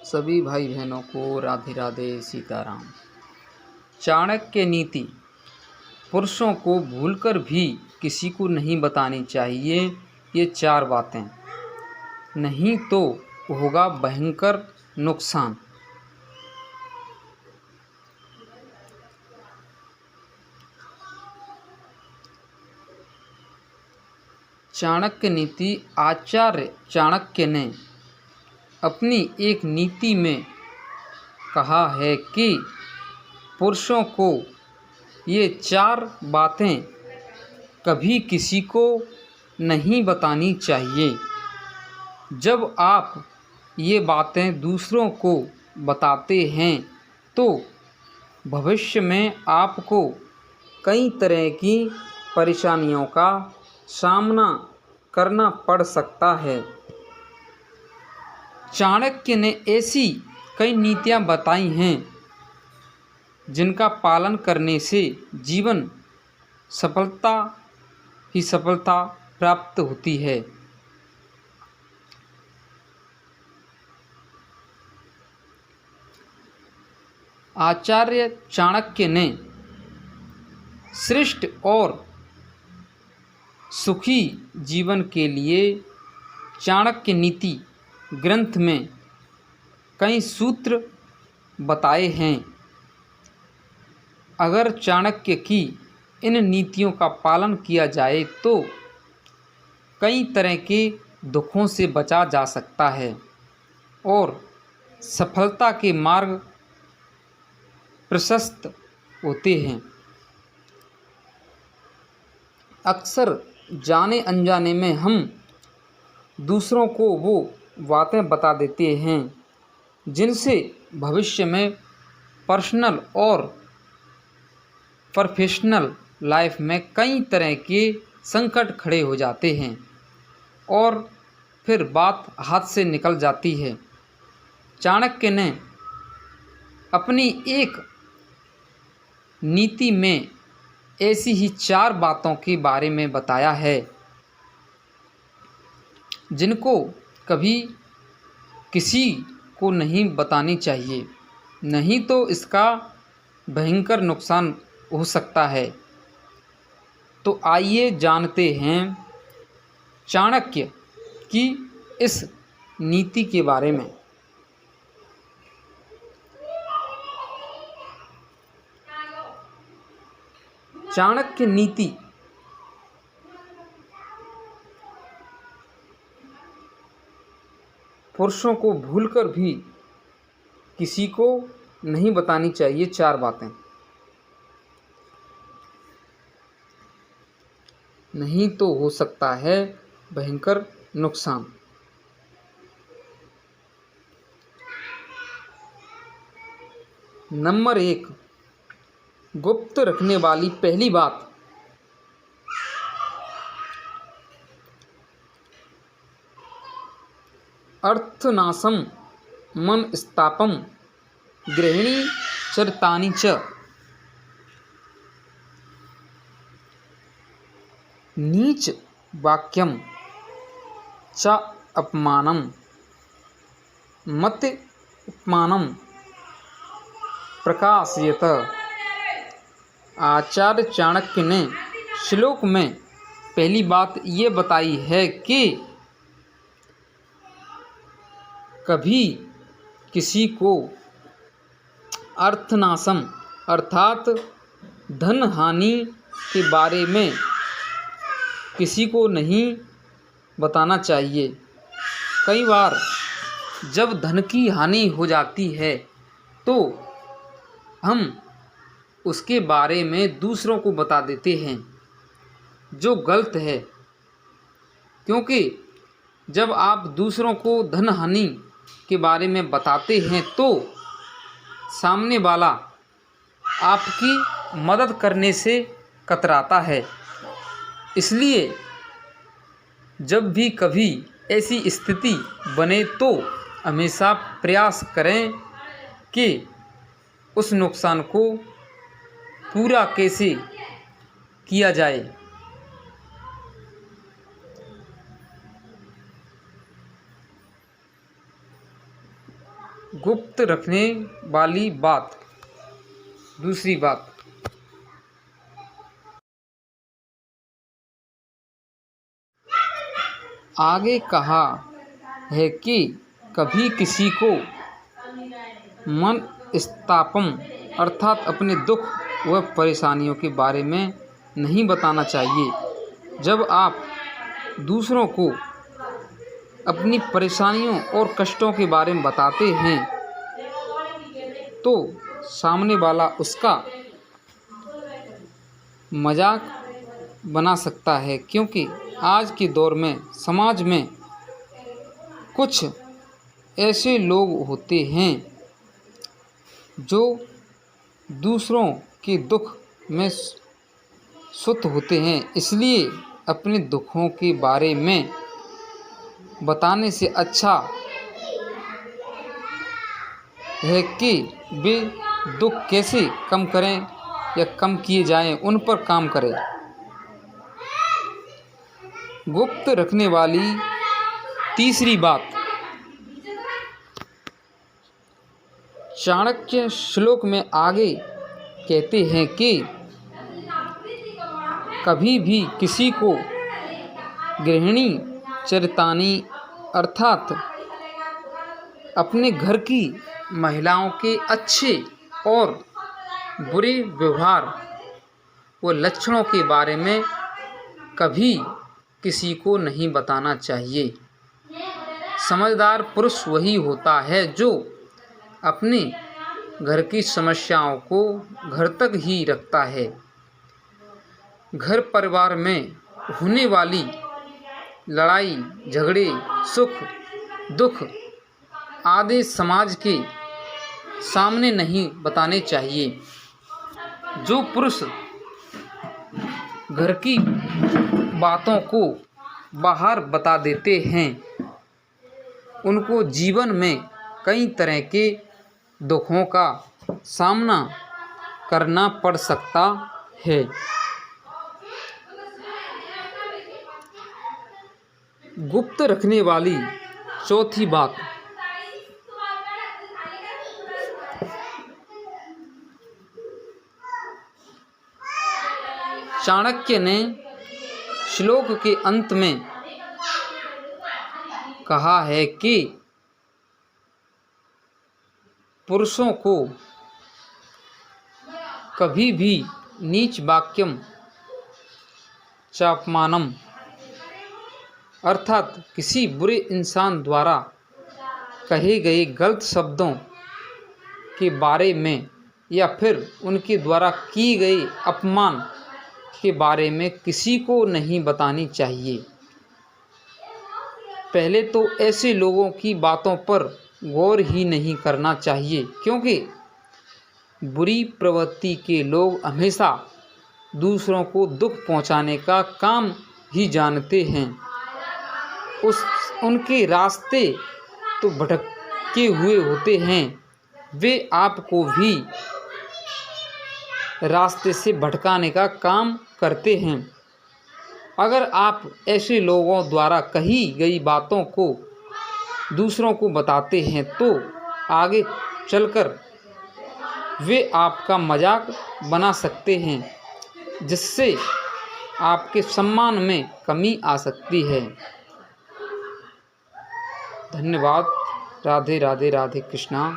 सभी भाई बहनों को राधे राधे सीताराम। चाणक्य नीति। पुरुषों को भूलकर भी किसी को नहीं बतानी चाहिए ये 4 बातें, नहीं तो होगा भयंकर नुकसान। चाणक्य नीति। आचार्य चाणक्य ने अपनी एक नीति में कहा है कि पुरुषों को ये 4 बातें कभी किसी को नहीं बतानी चाहिए। जब आप ये बातें दूसरों को बताते हैं तो भविष्य में आपको कई तरह की परेशानियों का सामना करना पड़ सकता है। चाणक्य ने ऐसी कई नीतियाँ बताई हैं जिनका पालन करने से जीवन सफलता ही सफलता प्राप्त होती है। आचार्य चाणक्य ने श्रेष्ठ और सुखी जीवन के लिए चाणक्य नीति ग्रंथ में कई सूत्र बताए हैं। अगर चाणक्य की इन नीतियों का पालन किया जाए तो कई तरह के दुखों से बचा जा सकता है और सफलता के मार्ग प्रशस्त होते हैं। अक्सर जाने अनजाने में हम दूसरों को वो बातें बता देते हैं जिनसे भविष्य में पर्सनल और प्रोफेशनल लाइफ में कई तरह के संकट खड़े हो जाते हैं और फिर बात हाथ से निकल जाती है। चाणक्य ने अपनी एक नीति में ऐसी ही 4 बातों के बारे में बताया है जिनको कभी किसी को नहीं बतानी चाहिए, नहीं तो इसका भयंकर नुकसान हो सकता है। तो आइए जानते हैं चाणक्य की इस नीति के बारे में। चाणक्य नीति पुरुषों को भूलकर भी किसी को नहीं बतानी चाहिए 4 बातें, नहीं तो हो सकता है भयंकर नुकसान। नंबर 1, गुप्त रखने वाली पहली बात। अर्थनाशम मन स्थापम गृहिणी चरितानि च। नीच वाक्यम च अपमानम मत उपमानम प्रकाशयत। आचार्य चाणक्य ने श्लोक में पहली बात ये बताई है कि कभी किसी को अर्थनाशम अर्थात धन हानि के बारे में किसी को नहीं बताना चाहिए। कई बार जब धन की हानि हो जाती है तो हम उसके बारे में दूसरों को बता देते हैं, जो गलत है, क्योंकि जब आप दूसरों को धन हानि के बारे में बताते हैं तो सामने वाला आपकी मदद करने से कतराता है। इसलिए जब भी कभी ऐसी स्थिति बने तो हमेशा प्रयास करें कि उस नुकसान को पूरा कैसे किया जाए। गुप्त रखने वाली बात। दूसरी बात, आगे कहा है कि कभी किसी को मनस्तापम अर्थात अपने दुख व परेशानियों के बारे में नहीं बताना चाहिए। जब आप दूसरों को अपनी परेशानियों और कष्टों के बारे में बताते हैं तो सामने वाला उसका मजाक बना सकता है, क्योंकि आज के दौर में समाज में कुछ ऐसे लोग होते हैं जो दूसरों के दुख में सुत होते हैं। इसलिए अपने दुखों के बारे में बताने से अच्छा है कि वे दुख कैसे कम करें या कम किए जाएं, उन पर काम करें। गुप्त रखने वाली तीसरी बात, चाणक्य श्लोक में आगे कहते हैं कि कभी भी किसी को गृहिणी चरितानी अर्थात अपने घर की महिलाओं के अच्छे और बुरे व्यवहार व लक्षणों के बारे में कभी किसी को नहीं बताना चाहिए। समझदार पुरुष वही होता है जो अपने घर की समस्याओं को घर तक ही रखता है। घर परिवार में होने वाली लड़ाई झगड़े, सुख दुख आदि समाज के सामने नहीं बताने चाहिए। जो पुरुष घर की बातों को बाहर बता देते हैं उनको जीवन में कई तरह के दुखों का सामना करना पड़ सकता है। गुप्त रखने वाली चौथी बात, चाणक्य ने श्लोक के अंत में कहा है कि पुरुषों को कभी भी नीच वाक्यम चापमानम अर्थात किसी बुरे इंसान द्वारा कहे गए गलत शब्दों के बारे में या फिर उनके द्वारा की गई अपमान के बारे में किसी को नहीं बतानी चाहिए। पहले तो ऐसे लोगों की बातों पर गौर ही नहीं करना चाहिए, क्योंकि बुरी प्रवृत्ति के लोग हमेशा दूसरों को दुख पहुंचाने का काम ही जानते हैं। उनके रास्ते तो भटके हुए होते हैं, वे आपको भी रास्ते से भटकाने का काम करते हैं। अगर आप ऐसे लोगों द्वारा कही गई बातों को दूसरों को बताते हैं तो आगे चलकर वे आपका मजाक बना सकते हैं, जिससे आपके सम्मान में कमी आ सकती है। धन्यवाद। राधे राधे, राधे कृष्णा।